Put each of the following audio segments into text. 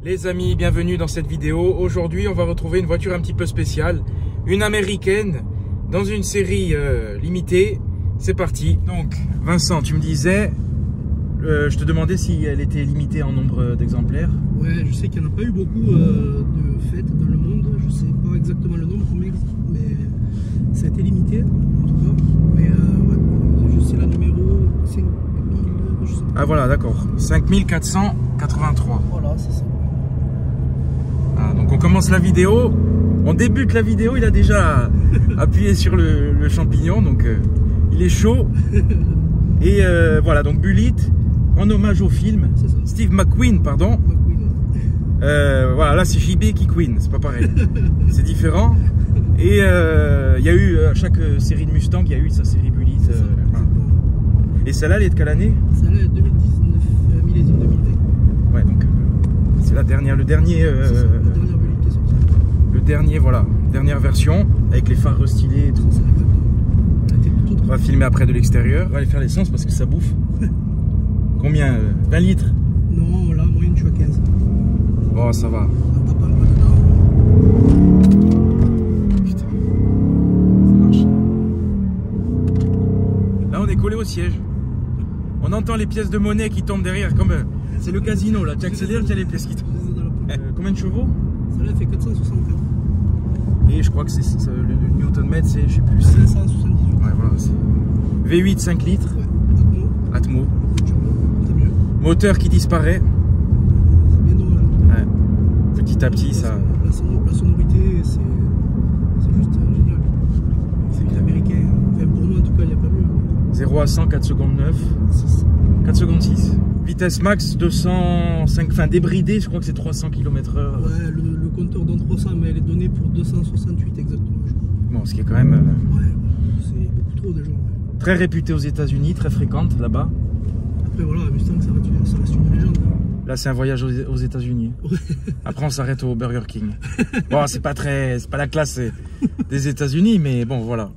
Les amis, bienvenue dans cette vidéo. Aujourd'hui, on va retrouver une voiture un petit peu spéciale, une américaine, dans une série limitée. C'est parti. Donc, Vincent, tu me disais, je te demandais si elle était limitée en nombre d'exemplaires. Ouais, je sais qu'il n'y en a pas eu beaucoup de fêtes dans le monde. Je sais pas exactement le nombre, mais ça a été limité, en tout cas. Mais ouais, je sais la numéro 5000, je sais pas. Ah voilà, d'accord. 5483. Voilà, c'est ça. Ah, donc on commence la vidéo. On débute la vidéo, il a déjà appuyé sur le champignon, donc il est chaud. Et voilà, donc Bullitt, en hommage au film, Steve McQueen, pardon. Voilà, là c'est JB qui Queen, c'est pas pareil, c'est différent. Et il y a eu, à chaque série de Mustang, il y a eu sa série Bullitt. Voilà. Et celle-là, elle est de quelle année? Celle-là est 2019, millésime 2020. Ouais, donc c'est la dernière, le dernier. La dernière Bullitt qui est sortie. Le dernier, voilà, dernière version, avec les phares restylés et tout. C'est ça, exactement. On va filmer après de l'extérieur. On va aller faire l'essence parce que ça bouffe. Combien 20 litres? Non, là, moyenne, je suis à 15. Bon, ça va. On tape un peu dedans. Putain, ça marche. Là, on est collé au siège. On entend les pièces de monnaie qui tombent derrière, comme c'est le casino là. Tu accélères, tu as les pièces qui tombent. Combien de chevaux? Celle-là fait 464. Et je crois que c'est le newton-mètre, c'est, je sais plus. 578. Ouais, voilà. V8 5 litres. Ouais, Atmo. c'est mieux. Moteur qui disparaît. C'est bien dommage. Ouais. Petit à petit, ça. La sonorité, c'est juste génial. C'est américain. Enfin, pour moi, en tout cas, il n'y a pas mieux. 0 à 100, 4 secondes 9. 4 secondes 6. Vitesse max 205, enfin débridé, je crois que c'est 300 km/h. Ouais, le compteur donne 300, mais elle est donnée pour 268 exactement. Je crois. Bon, ce qui est quand même Ouais, c'est beaucoup trop déjà. très réputé aux États-Unis, très fréquente là-bas. Après, voilà, Mustang, ça reste une légende. Là, c'est un voyage aux États-Unis. Ouais. Après, on s'arrête au Burger King. Bon, c'est pas la classe des États-Unis, mais bon, voilà.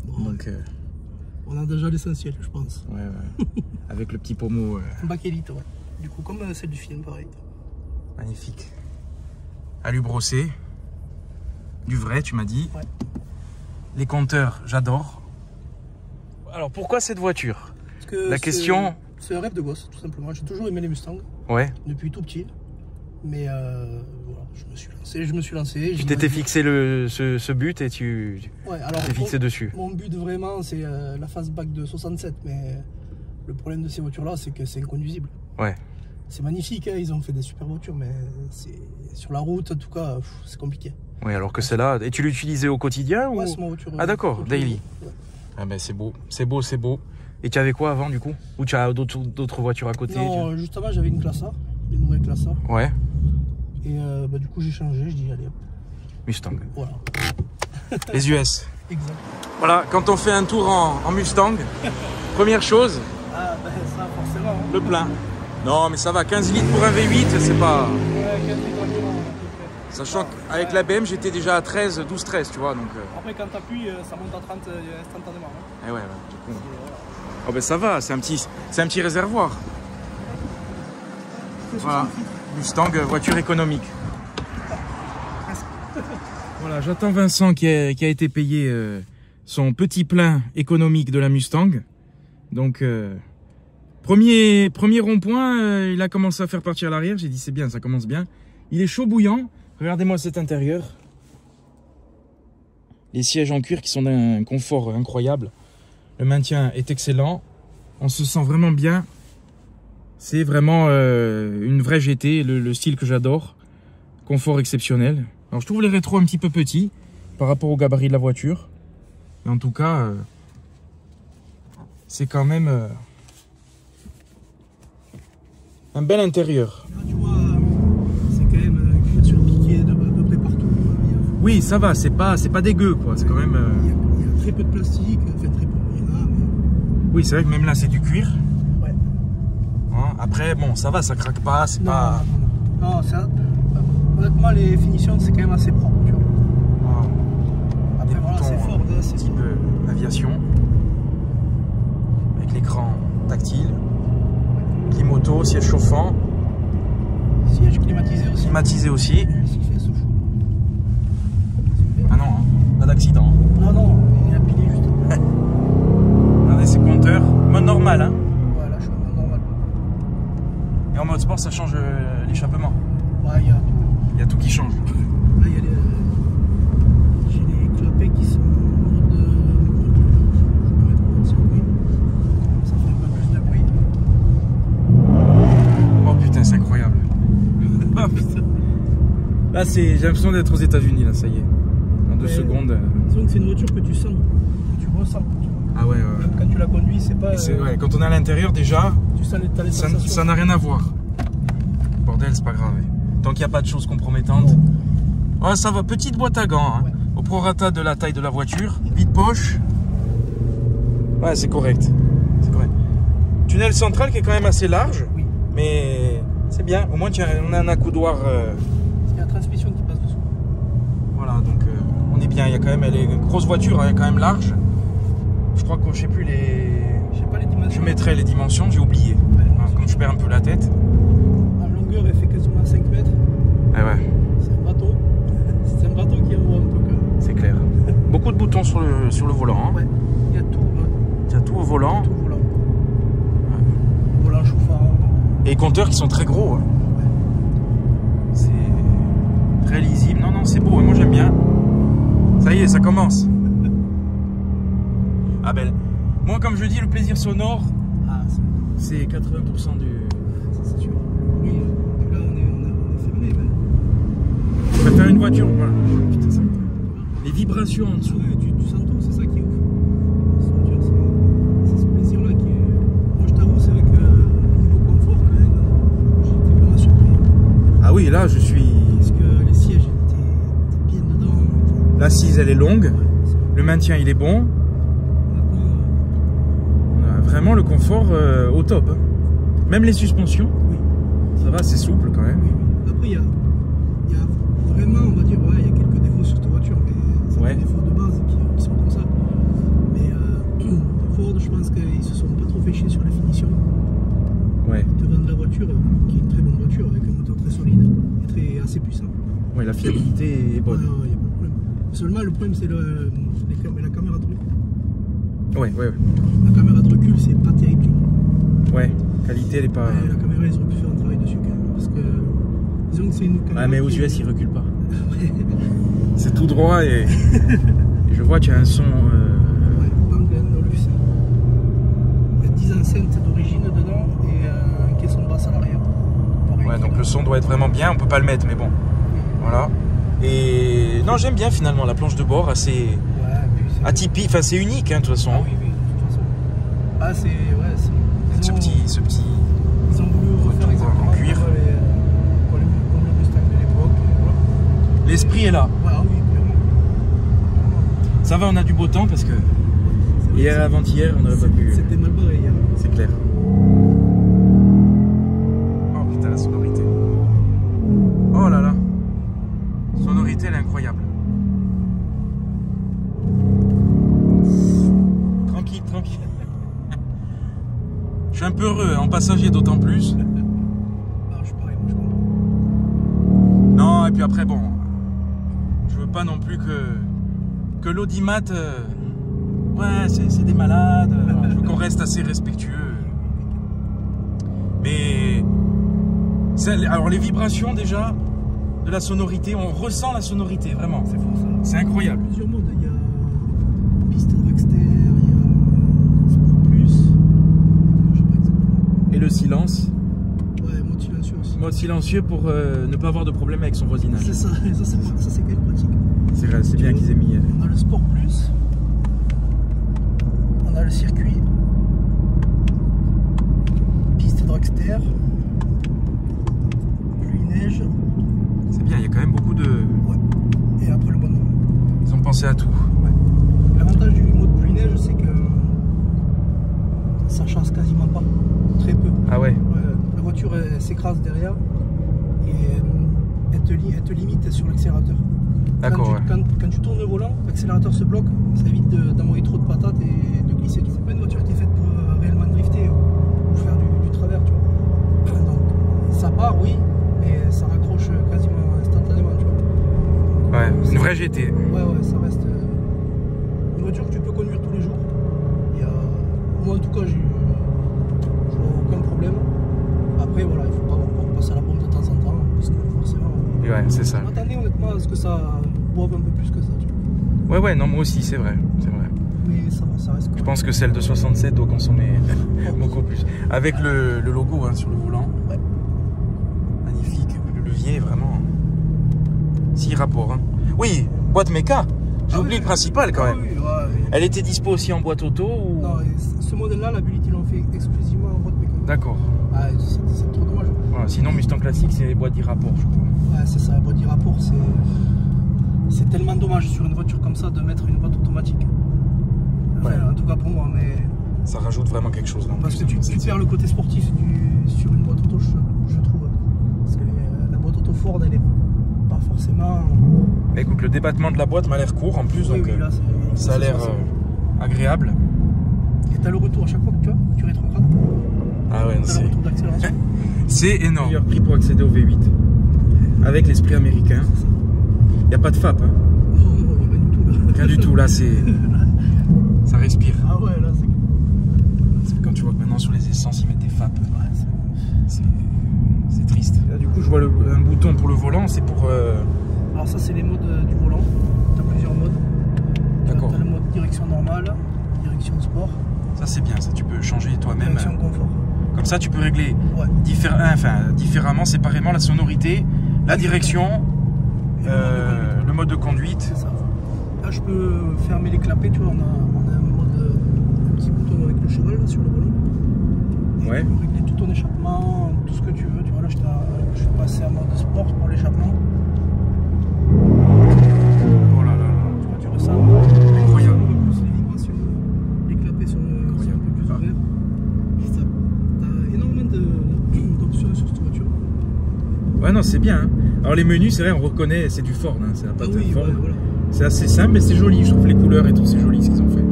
Bon, donc, on a déjà l'essentiel, je pense. ouais, ouais. Avec le petit pommeau. Un bac élite, ouais. Du coup, comme celle du film, pareil. Magnifique. Alu brossé. Du vrai, tu m'as dit. Ouais. Les compteurs, j'adore. Alors, pourquoi cette voiture? Parce que la question... C'est un rêve de gosse, tout simplement. J'ai toujours aimé les Mustangs. Ouais. Depuis tout petit. Mais voilà, je me suis lancé. Tu t'étais fixé ce but et tu t'es fixé dessus. Mon but vraiment, c'est la fastback de 67. Mais le problème de ces voitures-là, c'est que c'est inconduisible. Ouais. C'est magnifique, hein, ils ont fait des super voitures, mais sur la route, en tout cas, c'est compliqué. Oui, alors que celle-là... Et tu l'utilisais au quotidien ou... Ouais, c'est ma voiture. Ah d'accord, daily. Ouais. Ah ben c'est beau, c'est beau, c'est beau. Et tu avais quoi avant du coup? Ou tu as d'autres voitures à côté? Non, justement, j'avais une Classe A, les nouvelles Classe A. Ouais. Et du coup, j'ai changé, je dis allez hop. Mustang. Voilà. Les US. Exact. Voilà, quand on fait un tour en Mustang, première chose, Ah, ben ça, forcément. Hein. le plein. Non, mais ça va, 15 litres pour un V8, c'est pas... Ouais, 15 litres environ, à peu près. Sachant qu'avec la BM, j'étais déjà à 13, 12, 13, tu vois, donc... Après, quand t'appuies, ça monte à 30 instantanément. Hein. Eh ouais, du coup... Oh ben ça va, c'est un petit réservoir. Voilà, Mustang, voiture économique. Voilà, j'attends Vincent qui a été payé son petit plein économique de la Mustang. Donc, premier rond-point, il a commencé à faire partir l'arrière. J'ai dit c'est bien, ça commence bien. Il est chaud bouillant. Regardez-moi cet intérieur. Les sièges en cuir qui sont d'un confort incroyable. Le maintien est excellent. On se sent vraiment bien. C'est vraiment une vraie GT, le style que j'adore. Confort exceptionnel. Alors je trouve les rétros un petit peu petits par rapport au gabarit de la voiture. Mais en tout cas, c'est quand même un bel intérieur. Là, tu vois, c'est quand même sur piqué de peu près partout. Oui, ça va, c'est pas dégueu quoi. C'est quand même. Il y a très peu de plastique, en fait très peu. Il y en a, mais... Oui, c'est vrai que même là c'est du cuir. Ouais. Hein, après, bon, ça va, ça craque pas, c'est pas. Non, ça. Honnêtement, les finitions c'est quand même assez propre, tu vois. Wow. Après, voilà, c'est fort, c'est un petit peu aviation. Avec l'écran tactile. Climoto, siège chauffant. Siège climatisé aussi. climatisé aussi. Qu'est-ce qu'il fait ce fou là? Ah non, hein, pas d'accident. Non, non, il a pilé juste. Regardez ces compteurs. Mode normal, hein. Ouais, là je suis en mode normal. Et en mode sport, ça change l'échappement. Ouais, il y a tout. Il y a tout qui change. Là, il y a les. J'ai les clapets qui sont en mode. Je vais mettre en mode circuit. Ça fait un peu plus de bruit. Oh putain, c'est incroyable. Oh putain. Là, j'ai l'impression d'être aux États-Unis, là, ça y est. En 2 secondes. Disons que c'est une voiture que tu sens, que tu ressens. Tu vois. Ah ouais, Même quand tu la conduis, c'est pas. Ouais, quand on est à l'intérieur, déjà, Tu sens les ça sensations. n'a rien à voir. Bordel, c'est pas grave. Tant qu'il n'y a pas de choses compromettantes. Ouais, ça va. Petite boîte à gants, hein. Ouais. Au prorata de la taille de la voiture. Vide poche. Ouais, c'est correct. C'est correct. Tunnel central qui est quand même assez large. Oui. Mais c'est bien. Au moins, on a un accoudoir. Il y a la transmission qui passe dessous. Voilà, donc on est bien. Il y a quand même, elle est une grosse voiture, elle est quand même large. Je crois que je sais plus les. Je sais pas les dimensions. Je mettrai les dimensions, j'ai oublié. Voilà, comme je perds un peu la tête. En longueur, elle fait quasiment 5 mètres. Ah ouais, C'est un bateau. C'est un bateau qui envoie un peu quand même. c'est clair. Beaucoup de boutons sur le volant. Hein. Ouais. Il y a tout. Ouais. Il y a tout au volant. Tout volant. Volant, chauffard. Et les compteurs qui sont très gros. Hein. Ouais. C'est très lisible. Non, non, c'est beau. Moi, j'aime bien. Ça y est, ça commence. Ah ben, moi, comme je dis, le plaisir sonore, Ah, c'est 80% du... ça, c'est sûr. Oui, là, on est fermé. Mais... Je préfère une voiture. Voilà. Putain, ça... Les vibrations en dessous. Oui, tu sens tout, c'est ça qui est ouf. Cette voiture, c'est ce plaisir-là qui est. Moi, je t'avoue, c'est vrai que niveau confort, quand même, j'étais vraiment surpris. Ah oui, là, je suis... Parce que les sièges étaient bien dedans. L'assise, elle est longue. Ouais, c'est vrai. Le maintien, il est bon. Honnêtement, On a vraiment le confort au top. Hein. Même les suspensions, oui. ça va, c'est souple quand même. Oui, oui. Après, il y a vraiment, on va dire, ouais, il y a quelques défauts sur cette voiture, mais c'est Ouais. des défauts de base qui sont comme ça. Mais Ford, je pense qu'ils se sont pas trop fait chier sur la finition. Ouais. Ils te vendent la voiture, qui est une très bonne voiture, avec un moteur très solide et assez puissant. Ouais, la fiabilité est bonne. Il n'y a pas de problème. Seulement, le problème, c'est la caméra de recul. Ouais, ouais, La caméra de recul, c'est pas terrible, tu vois. ouais. Qualité, elle est pas... Ouais, la caméra, ils auraient pu faire un travail dessus quand même. Parce que, disons que c'est une caméra. Ouais, mais aux qui- US, ils reculent pas. C'est tout droit et je vois qu'il y a un son... Ouais, Bang & Olufsen. Il y a 10 enceintes d'origine dedans et un caisson de basse à l'arrière. Pareil, Ouais, donc le son doit être vraiment bien. On peut pas le mettre, mais bon. Voilà. Et non, j'aime bien finalement la planche de bord, assez Ouais, puis c'est. atypique. Enfin, c'est unique, hein, de toute façon. Ah oui, oui, de toute façon. Ah, c'est. Ouais, c'est. Ce petit... Ils ont voulu refaire retour exactement en cuir. comme le Mustang de l'époque. Voilà. L'esprit est là. Ouais, ah oui, clairement. Ça va, on a du beau temps parce que hier et avant-hier, on n'aurait pas pu... C'était mal barré hier. C'est clair. Oh putain, la sonorité. Oh là là. Sonorité, elle est incroyable. Tranquille, tranquille. Je suis un peu heureux, en passager d'autant plus. Ah, je suis pareil, moi je comprends. Non, et puis après, bon, je veux pas non plus que l'audimat, ouais, c'est des malades. Je veux qu'on reste assez respectueux. Mais, alors les vibrations déjà, de la sonorité, on ressent la sonorité, vraiment. C'est fou ça. C'est incroyable. Plusieurs modes. Il y a piste Dragster, il y a Sport Plus. Je sais pas exactement. Et le silence, Ouais, mode silencieux aussi. mode silencieux pour ne pas avoir de problème avec son voisinage. C'est ça, ça c'est quand même pratique. C'est vrai, c'est bien qu'ils aient mis... On a le Sport Plus. On a le circuit. Piste Dragster. Pluie-neige. C'est bien, il y a quand même beaucoup de... Ouais. Et après le bon moment. Ils ont pensé à tout. Ouais. L'avantage du mode pluie-neige, c'est que ça chasse quasiment pas. Très peu. Ah ouais. Ouais, la voiture elle s'écrase derrière et elle te limite sur l'accélérateur. D'accord, ouais. Quand tu tournes le volant, l'accélérateur se bloque, ça évite d'envoyer trop de patates et de glisser. C'est pas une voiture qui est faite pour réellement drifter ou faire du travers, tu vois. Donc ça part, oui, mais ça raccroche quasiment vraie GT. Ouais, ça reste une voiture que tu peux conduire tous les jours. Et, moi, en tout cas, j'ai aucun problème. Après, voilà, il faut pas avoir peur de passer à la pompe de temps en temps, parce que forcément. Ouais, c'est ça. Je m'attendais honnêtement à ce que ça boive un peu plus que ça. Tu vois. Ouais, non, moi aussi, c'est vrai. Mais ça va, ça reste. Je pense que celle de 67 doit consommer beaucoup plus. Avec le logo hein, sur le volant. Ouais. Magnifique. Le levier, vraiment. 6 rapports. Hein. Oui, boîte méca. J'ai oublié le principal quand même. Oui, ouais. Elle était dispo aussi en boîte auto ou... Non, ce modèle-là, la Bullitt, ils l'ont fait exclusivement en boîte mécanique. D'accord. Ah, c'est trop dommage. Voilà, sinon, Mustang classique, c'est boîte 10 rapports, je crois. Ouais, c'est ça, la boîte 10 rapports, c'est tellement dommage sur une voiture comme ça de mettre une boîte automatique. Enfin, en tout cas pour moi, mais... Ça rajoute vraiment quelque chose. Là, parce que tu perds le côté sportif sur une boîte auto, je trouve. Parce que la boîte auto Ford, elle est pas forcément... Mais écoute, le débattement de la boîte m'a l'air court en plus, donc là, ça a l'air agréable. Et t'as le retour à chaque fois que tu rétrogrades. Ah ouais, t'as le retour d'accélération. C'est énorme. Meilleur prix pour accéder au V8. Avec l'esprit américain. Il n'y a pas de FAP. Hein. Non, il n'y a rien du tout là. Rien du tout, là c'est... Ça respire. Ah ouais, là c'est... Quand tu vois que maintenant sur les essences ils mettent des FAP, c'est triste. Là, du coup je vois un bouton pour le volant, c'est pour... Alors ça c'est les modes du volant, tu as plusieurs modes. D'accord. Tu as le mode direction normale, direction sport. Ça c'est bien, ça tu peux changer toi-même. Direction confort. Comme ça tu peux régler différemment, séparément la sonorité, la direction, le mode de conduite. C'est ça. Là je peux fermer les clapets, tu vois, on a un petit bouton avec le cheval là, sur le volant. Et ouais. tu peux régler tout ton échappement, tout ce que tu veux. Tu vois là je suis passé en mode sport pour l'échappement. Oh là là. Tu vois, tu ressens incroyable. Plus les vibrations, les clapets sont un peu plus ouverts. Et ça, t'as énormément d'options sur cette voiture. Ouais non c'est bien. Hein. Alors les menus c'est vrai on reconnaît, c'est du Ford, hein, c'est la patte Ford. Ouais, voilà. C'est assez simple mais c'est joli, je trouve les couleurs et tout, c'est joli ce qu'ils ont fait.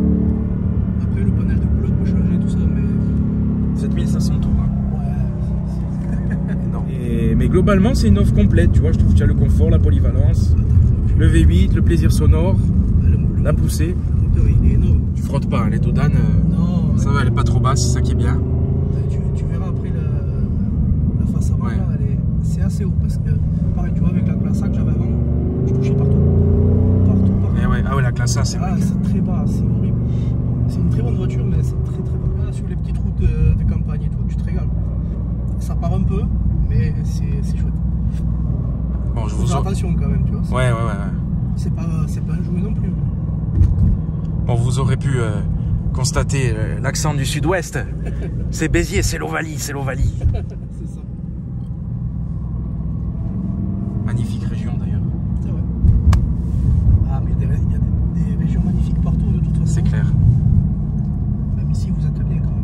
Après le panel de couleurs peut changer tout ça mais... 7500 tours. Hein. Ouais. Non. Mais globalement c'est une offre complète, tu vois, je trouve que tu as le confort, la polyvalence, le V8, le plaisir sonore, la poussée. Le moteur il est énorme. Tu frottes pas, hein, les dodanes, non, ça va, elle est pas trop basse, c'est ça qui est bien. Tu verras après la face avant là, c'est assez haut parce que pareil tu vois avec la classe A que j'avais avant, je touchais partout. Et ouais, ah ouais la classe A c'est vrai. C'est très bas, c'est horrible. C'est une très bonne voiture mais c'est très bas. Là, sur les petites routes de campagne et tout, tu te régales. Ça part un peu mais c'est chouette. Bon, je vous faire attention quand même, tu vois. Ouais. C'est pas un jouet non plus. Bon, vous aurez pu constater l'accent du sud-ouest. C'est Béziers, c'est l'Ovalie, c'est ça. Magnifique région d'ailleurs. C'est vrai. Ah, mais il y a des régions magnifiques partout de toute façon. C'est clair. Même ici, vous êtes bien quand même.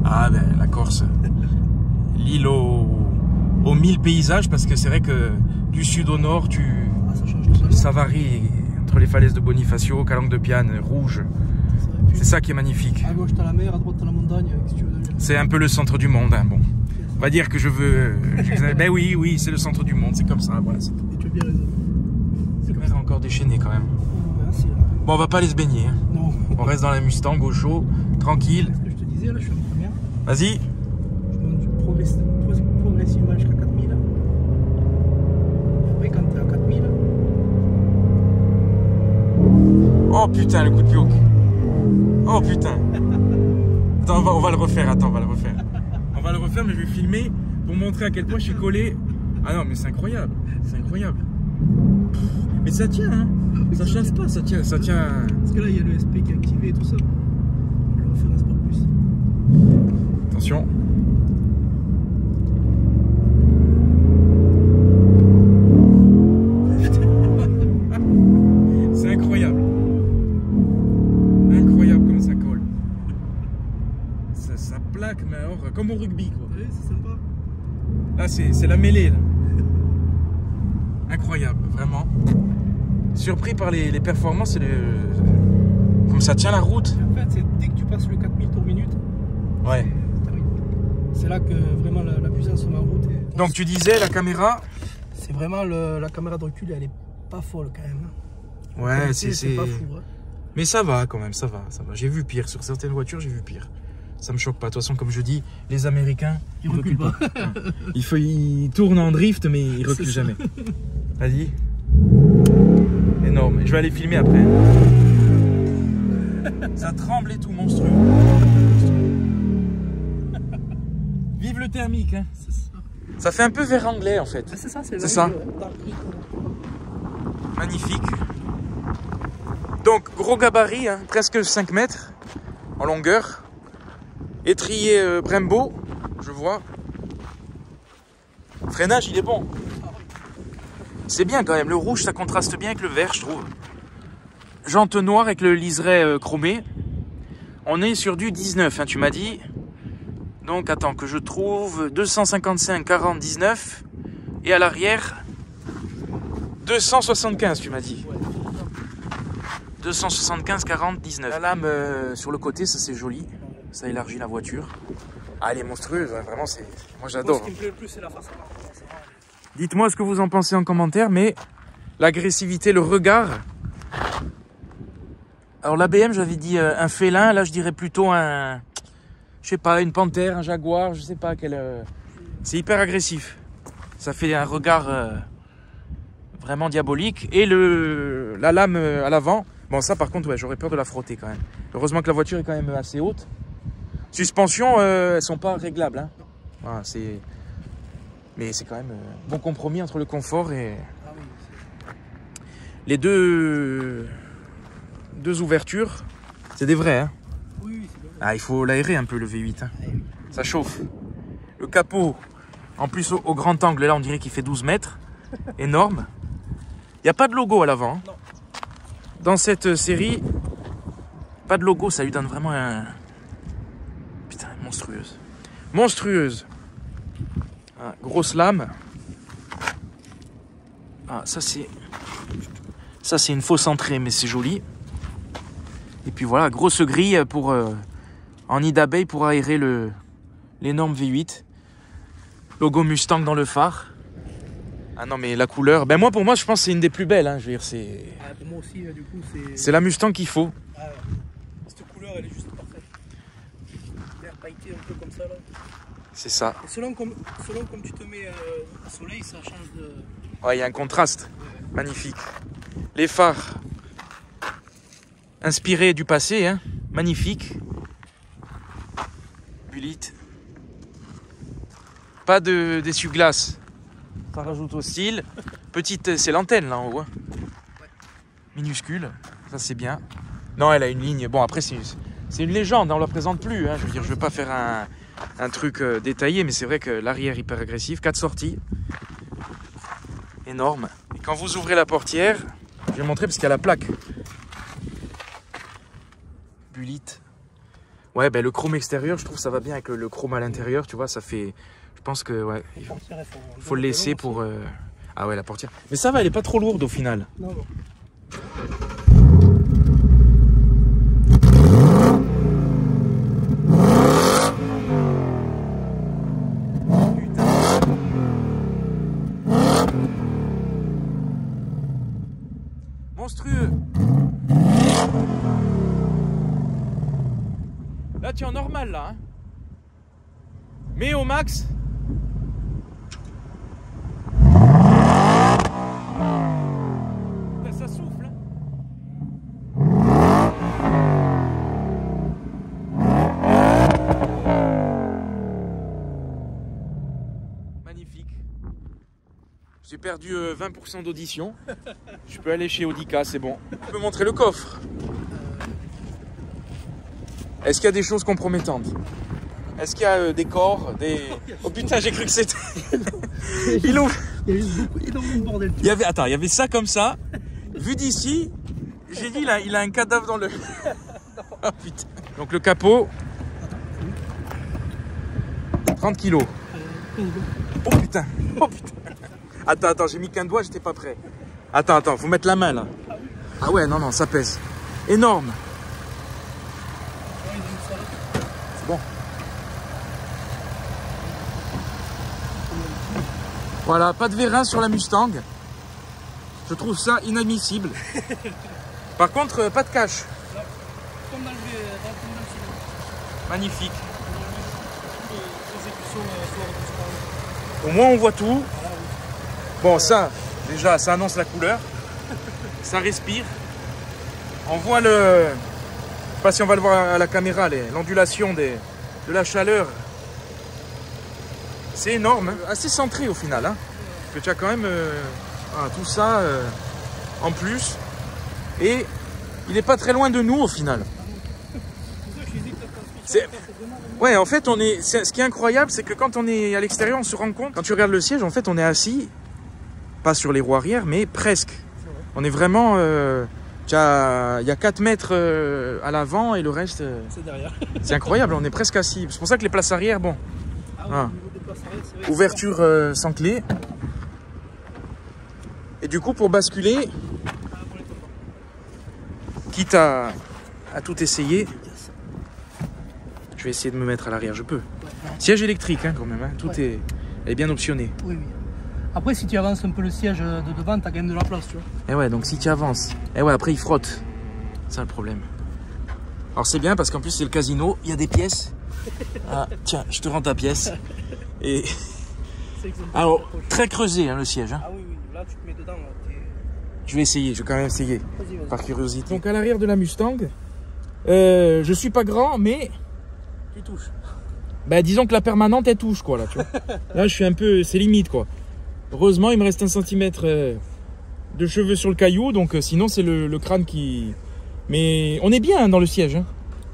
Ah, ben la Corse. L'île aux 1000 paysages, parce que c'est vrai que du sud au nord, ça varie entre les falaises de Bonifacio, Calanque de Piane, Rouge. C'est ça qui est magnifique. À gauche, t'as la mer, à droite, t'as la montagne. C'est un peu le centre du monde. Hein, bon. On va dire que je veux... ben oui, c'est le centre du monde, c'est comme ça. Voilà, et tu as bien raison. C'est comme ça, encore déchaîné quand même. Merci, bon, on va pas aller se baigner. Hein. Non. On reste dans la Mustang, au chaud, tranquille. Ce que je te disais, là, je suis en première. Vas-y. Je monte progressivement jusqu'à 4000. Après, quand t'es à 4000... Oh putain, le coup de pied au cul. Oh putain. Attends, on va le refaire, on va le refaire, mais je vais filmer pour montrer à quel point je suis collé. Ah non, mais c'est incroyable. Mais ça tient, hein. Ça chasse pas, ça tient. Parce que là, il y a le SP qui est activé et tout ça. Je vais le refaire un sport plus. Attention. C'est incroyable. Incroyable comme ça colle. Ça plaque, mais alors, comme au rugby, quoi. Oui, c'est sympa. Là, c'est la mêlée, là. Incroyable, vraiment. Surpris par les performances et comme ça tient la route. En fait, dès que tu passes le 4000 tours minute, ouais. C'est là que vraiment la puissance sur ma route est... Donc tu disais la caméra. C'est vraiment la caméra de recul, elle est pas folle quand même. Ouais, c'est pas fou. Hein. Mais ça va quand même, ça va. J'ai vu pire. Sur certaines voitures, j'ai vu pire. Ça me choque pas. De toute façon, comme je dis, les Américains, ils reculent pas. Ils tournent en drift, mais ils reculent jamais. Vas-y. Énorme. Je vais aller filmer après. Ça tremble et tout, monstrueux. Vive le thermique, hein. Ça fait un peu verre anglais en fait. Ah, c'est ça, c'est ça. Magnifique. Donc gros gabarit, hein, presque 5 mètres en longueur. Étrier Brembo, je vois. Freinage, il est bon. C'est bien quand même, le rouge ça contraste bien avec le vert, je trouve. Jante noire avec le liseré chromé. On est sur du 19, hein, tu m'as dit. Donc attends que je trouve 255 40 19 et à l'arrière 275 tu m'as dit. 275 40 19. La lame sur le côté, ça c'est joli, ça élargit la voiture. Ah elle est monstrueuse, hein, vraiment c'est. Moi j'adore. Ce qui me plaît le plus c'est la face avant. Dites-moi ce que vous en pensez en commentaire, mais l'agressivité, le regard. Alors la BM j'avais dit un félin, là je dirais plutôt un. Je sais pas, une panthère, un jaguar, je sais pas quel. C'est hyper agressif. Ça fait un regard vraiment diabolique. Et la lame à l'avant. Bon, ça par contre, ouais, j'aurais peur de la frotter quand même. Heureusement que la voiture est quand même assez haute. Suspensions, elles sont pas réglables. Hein. Voilà, mais c'est quand même bon compromis entre le confort et. Ah oui, les deux ouvertures. C'est des vrais, hein. Ah, il faut l'aérer un peu le V8, hein. Ça chauffe. Le capot, en plus au grand angle, là on dirait qu'il fait 12 mètres. Énorme. Il n'y a pas de logo à l'avant. Hein. Dans cette série, pas de logo, ça lui donne vraiment un... Putain, monstrueuse. Monstrueuse. Ah, grosse lame. Ah, ça c'est une fausse entrée, mais c'est joli. Et puis voilà, grosse grille pour... en nid d'abeille pour aérer l'énorme V8. Logo Mustang dans le phare. Ah non mais la couleur, ben pour moi je pense que c'est une des plus belles. Hein, je veux dire, c'est. Ah, pour moi aussi du coup c'est. C'est la Mustang qu'il faut. Ah, cette couleur elle est juste parfaite. Vert pailleté un peu comme ça là. C'est ça. Et selon comme tu te mets au soleil, ça change de. Ouais, il y a un contraste. Ouais. Magnifique. Les phares. Inspirés du passé, hein. Magnifique. Pas d'essuie-glace. Ça rajoute au style. Petite, c'est l'antenne là en haut. Hein. Minuscule. Ça c'est bien. Non, elle a une ligne. Bon après c'est une légende. On la présente plus. Hein. Je veux dire, je veux pas faire un truc détaillé, mais c'est vrai que l'arrière hyper agressif. 4 sorties. Énorme. Et quand vous ouvrez la portière, je vais montrer parce qu'il y a la plaque. Bulite. Ouais, ben le chrome extérieur, je trouve que ça va bien avec le chrome à l'intérieur, tu vois, ça fait... Je pense que, ouais, il faut le laisser pour... Ah ouais, la portière. Mais ça va, elle est pas trop lourde au final. Non, non. Monstrueux. Là, tu es en normal, là. Hein. Mais au max. Ça souffle. Magnifique. J'ai perdu 20% d'audition. Je peux aller chez Audica, c'est bon. Je peux montrer le coffre. Est-ce qu'il y a des choses compromettantes? Est-ce qu'il y a des corps, des... Oh putain, j'ai cru que c'était... Il ouvre. Il y a juste énormément de bordel. Attends, il y avait ça comme ça. Vu d'ici, j'ai dit, il a un cadavre dans le... Oh putain. Donc le capot. 30 kilos. Oh putain. Oh putain. Attends, j'ai mis qu'un doigt, j'étais pas prêt. Attends, faut mettre la main là. Ah ouais, non, ça pèse. Énorme. C'est bon. Voilà, pas de vérin sur la Mustang. Je trouve ça inadmissible. Par contre, pas de cache. Comme dans le film. Magnifique. Au moins on voit tout. Bon, ça, déjà, ça annonce la couleur. Ça respire. On voit le... Je sais pas si on va le voir à la caméra, l'ondulation de la chaleur. C'est énorme, hein. Assez centré au final. Hein. Parce que tu as quand même tout ça en plus. Et il n'est pas très loin de nous au final. Ouais, en fait, ce qui est incroyable, c'est que quand on est à l'extérieur, on se rend compte. Quand tu regardes le siège, en fait, on est assis, pas sur les roues arrière, mais presque. On est vraiment... il y a 4 mètres à l'avant et le reste... c'est derrière. C'est incroyable, on est presque assis. C'est pour ça que les places arrière, bon... Ah, ouais, des places arrière, c'est vrai. Ouverture sans clé. Et du coup, pour basculer, quitte à tout essayer, je vais essayer de me mettre à l'arrière, je peux. Siège électrique, hein, quand même, hein. Tout est bien optionné. Oui, oui. Après, si tu avances un peu le siège de devant, tu as quand même de la place, tu vois. Et ouais, donc si tu avances, et ouais, après il frotte. C'est ça le problème. Alors c'est bien parce qu'en plus c'est le casino, il y a des pièces. Ah, tiens, je te rends ta pièce. Et alors, très creusé hein, le siège. Hein. Ah oui, oui, là tu te mets dedans. Là, je vais essayer, je vais quand même essayer. Vas-y. Par curiosité. Donc à l'arrière de la Mustang, je suis pas grand, mais... Tu touches. Bah disons que la permanente elle touche quoi là, tu vois. Là je suis un peu, c'est limite quoi. Heureusement il me reste 1 centimètre de cheveux sur le caillou, donc sinon c'est le crâne qui... Mais on est bien hein, dans le siège. Hein.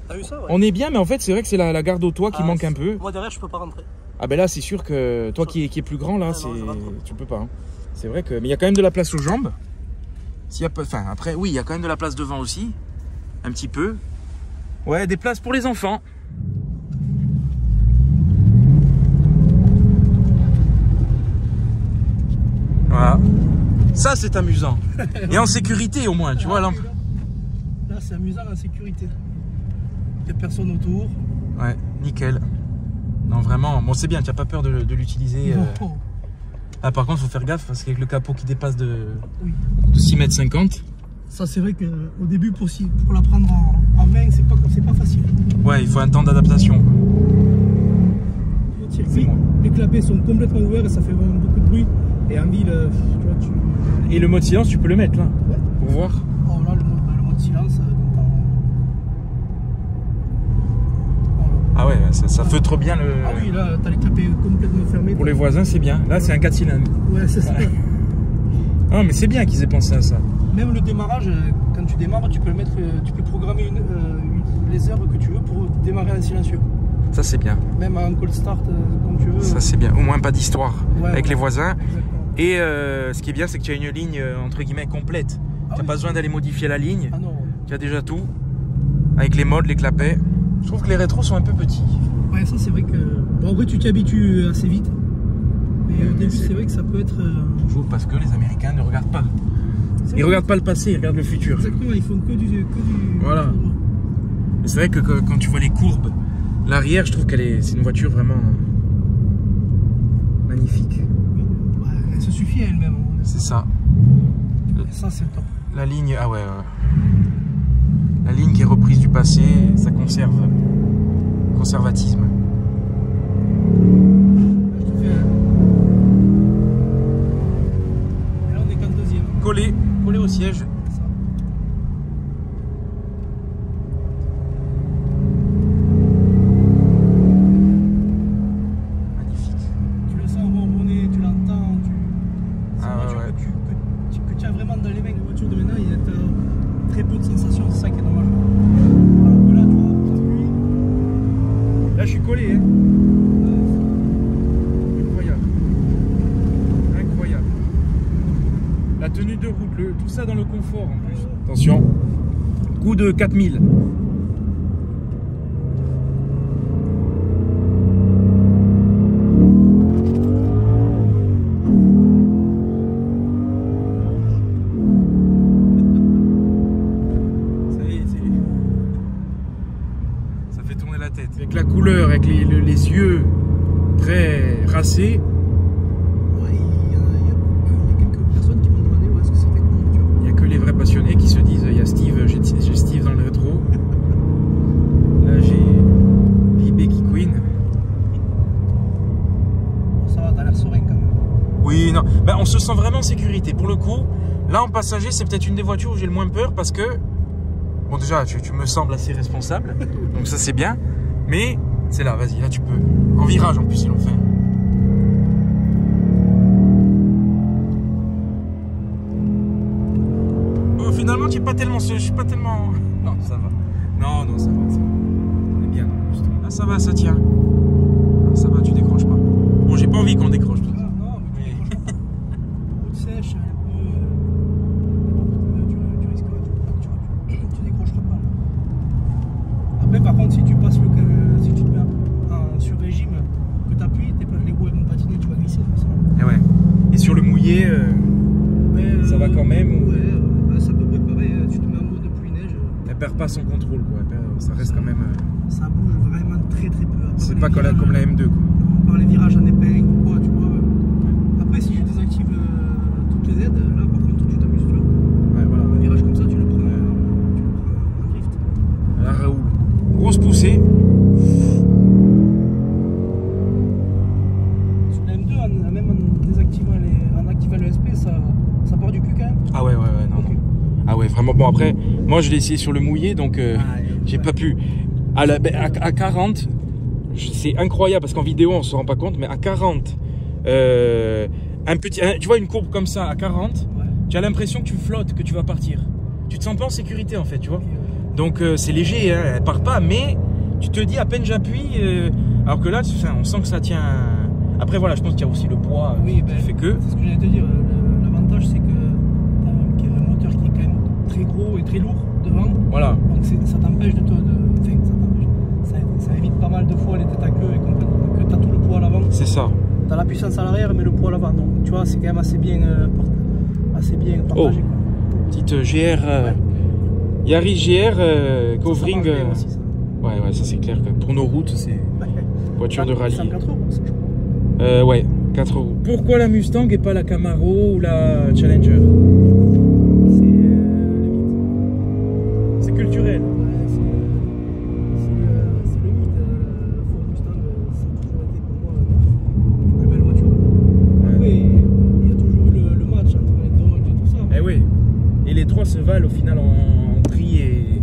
T'as vu ça ouais. On est bien, mais en fait c'est vrai que c'est la garde au toit qui manque un peu. Moi derrière je peux pas rentrer. Ah ben là c'est sûr que toi qui est plus grand là, tu peux pas. Hein. C'est vrai que... Mais il y a quand même de la place aux jambes. S'il y a pas... Enfin après oui, il y a quand même de la place devant aussi. Un petit peu. Ouais, des places pour les enfants. Voilà. Ça c'est amusant. Et en sécurité au moins, tu vois. Là c'est amusant en sécurité. Il n'y a personne autour. Ouais, nickel. Non vraiment, bon c'est bien, tu n'as pas peur de l'utiliser. Ah par contre il faut faire gaffe parce qu'avec le capot qui dépasse de 6,50 m. Ça c'est vrai qu'au début pour la prendre en main c'est pas facile. Ouais, il faut un temps d'adaptation. Les clapets sont complètement ouverts et ça fait vraiment beaucoup de bruit. Et en ville, tu vois, Et le mode silence, tu peux le mettre là, pour voir. Oh là, le mode silence, Ah ouais, ça feutre bien le... Ah oui, là, t'as les clapets complètement fermés. Pour les voisins, c'est bien. Là, c'est un 4 cylindres. Ouais, c'est ça. Non, mais c'est bien qu'ils aient pensé à ça. Même le démarrage, quand tu démarres, tu peux le mettre, tu peux programmer les heures que tu veux pour démarrer en silencieux. Ça, c'est bien. Même en cold start, comme tu veux. Ça, c'est bien. Au moins, pas d'histoire avec les voisins. Exactement. Et ce qui est bien, c'est que tu as une ligne, entre guillemets, complète. Tu n'as pas besoin d'aller modifier la ligne. Ah non. Tu as déjà tout. Avec les modes, les clapets. Je trouve que les rétros sont un peu petits. Ouais, ça, c'est vrai que... Bon, après, tu t'habitues assez vite. Mais au début, c'est vrai que ça peut être... Toujours parce que les Américains ne regardent pas. Ils regardent pas le passé, ils regardent le futur. Exactement, ils font que du... Voilà. C'est vrai que quand tu vois les courbes, l'arrière, je trouve c'est une voiture vraiment magnifique. Ouais, elle se suffit à elle-même. C'est ça. Ça, c'est top. La ligne, ah ouais. La ligne qui est reprise du passé, ça conserve. Conservatisme. Je te fais un... Et là, on est qu'en deuxième. Collé au siège. Là, je suis collé, hein. Incroyable. Incroyable. La tenue de route, tout ça dans le confort en plus. Attention. Coup de 4000. Avec la couleur, avec les yeux très racés. Ouais, il y a quelques personnes qui m'ont demandé où est-ce que c'était. vraiment en sécurité. Pour le coup, là en passager, c'est peut-être une des voitures où j'ai le moins peur parce que, bon déjà, tu me sembles assez responsable, donc ça c'est bien. Mais c'est là, vas-y, là tu peux. En virage en plus, ils l'ont fait. Bon, finalement, je suis pas tellement. Non, ça va. Non, ça va. On est bien. Là, ça va, ça tient. Ah, ça va, tu décroches pas. Bon, j'ai pas envie qu'on décroche. Non, mais tu décroches pas. Route sèche, tu risques pas, tu décrocheras pas. Après, par contre, si tu passes si tu te mets sur régime, que tu appuies, les roues elles vont patiner, tu vas glisser. Et ouais. Et sur le mouillé, ça va quand même. Ouais, ça peut préparer. Tu te mets en mode pluie-neige. Elle perd pas son contrôle, quoi. Ça reste quand même. Ça bouge vraiment très peu. C'est pas comme la M2, quoi. À part les virages en épingle ou quoi, tu vois. Après, si je désactive toutes les aides, là par contre, tu t'amuses, tu vois. Ouais, voilà. Un virage comme ça, tu le prends en drift. Là, Raoul, grosse poussée. Sur la M2, même en activant le SP, ça part du cul quand même. Ah ouais, non. Ah ouais, vraiment. Bon, après, moi je l'ai essayé sur le mouillé, donc j'ai pas pu. À 40, c'est incroyable parce qu'en vidéo on se rend pas compte, mais à 40, tu vois une courbe comme ça à 40, tu as l'impression que tu flottes, que tu vas partir. Tu te sens pas en sécurité en fait, tu vois. Donc c'est léger, hein, elle part pas, mais tu te dis à peine j'appuie, alors que là, on sent que ça tient. Après voilà, je pense qu'il y a aussi le poids qui fait que. C'est ce que j'allais te dire. L'avantage c'est que tu as un moteur qui est quand même très gros et très lourd devant. Voilà. Donc ça t'empêche ça évite pas mal de fois les têtes à queue et compagnie, que tu as tout le poids à l'avant. C'est ça. Tu as la puissance à l'arrière mais le poids à l'avant. Donc tu vois, c'est quand même assez bien partagé. Oh, quoi. Petite GR, Yaris GR, covering. Ouais, ça c'est clair. Pour nos routes, c'est voiture de rallye. 104 euros, ça, je crois. Ouais, 4 euros. Pourquoi la Mustang et pas la Camaro ou la Challenger? C'est le mythe. C'est culturel. Ford Mustang, ça a toujours été pour moi une plus belle voiture. Après, il y a toujours eu le match entre les Dodge et tout ça. Eh oui. Et les trois se valent au final en prix et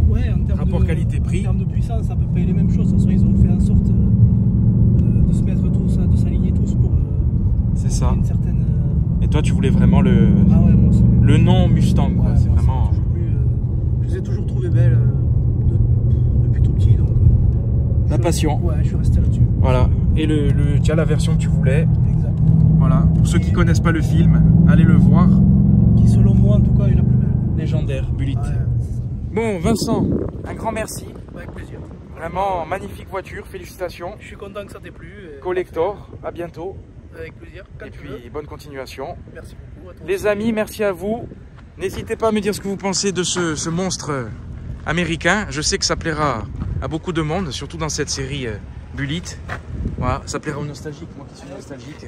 rapport qualité-prix. En termes de puissance, à peu près les mêmes choses. De toute façon, ils ont fait en sorte de se mettre tous, de s'aligner tous pour. C'est ça. Une certaine. Et toi, tu voulais vraiment le nom Mustang. Ouais, c'est vraiment. Je les ai toujours trouvées belles depuis tout petit. Donc, la passion. Ouais, je suis resté là-dessus. Voilà. Et tu as la version que tu voulais. Exact. Voilà. Pour ceux qui connaissent pas le film, allez le voir. Qui, selon moi, en tout cas, est la plus belle. Légendaire, Bullitt. Ouais. Bon, Vincent, un grand merci. Avec plaisir. Vraiment magnifique voiture, félicitations. Je suis content que ça t'ait plu. Collector, à bientôt. Avec plaisir. Et puis bonne continuation. Merci beaucoup. Les amis, merci à vous. N'hésitez pas à me dire ce que vous pensez de ce monstre américain. Je sais que ça plaira à beaucoup de monde, surtout dans cette série Bullitt. Voilà, ça plaira aux nostalgiques, moi qui suis nostalgique.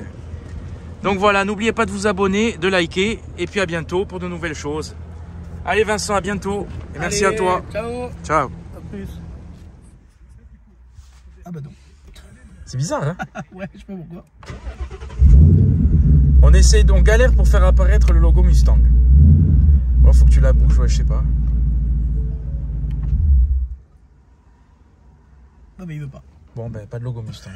Donc voilà, n'oubliez pas de vous abonner, de liker, et puis à bientôt pour de nouvelles choses. Allez Vincent, à bientôt. Et merci à toi. Ciao. Ciao. À plus. Ah bah non. C'est bizarre, hein? Ouais, je sais pas pourquoi. On galère pour faire apparaître le logo Mustang. Bon, faut que tu la bouges, ouais, je sais pas. Non mais il veut pas. Bon, ben, pas de logo Mustang.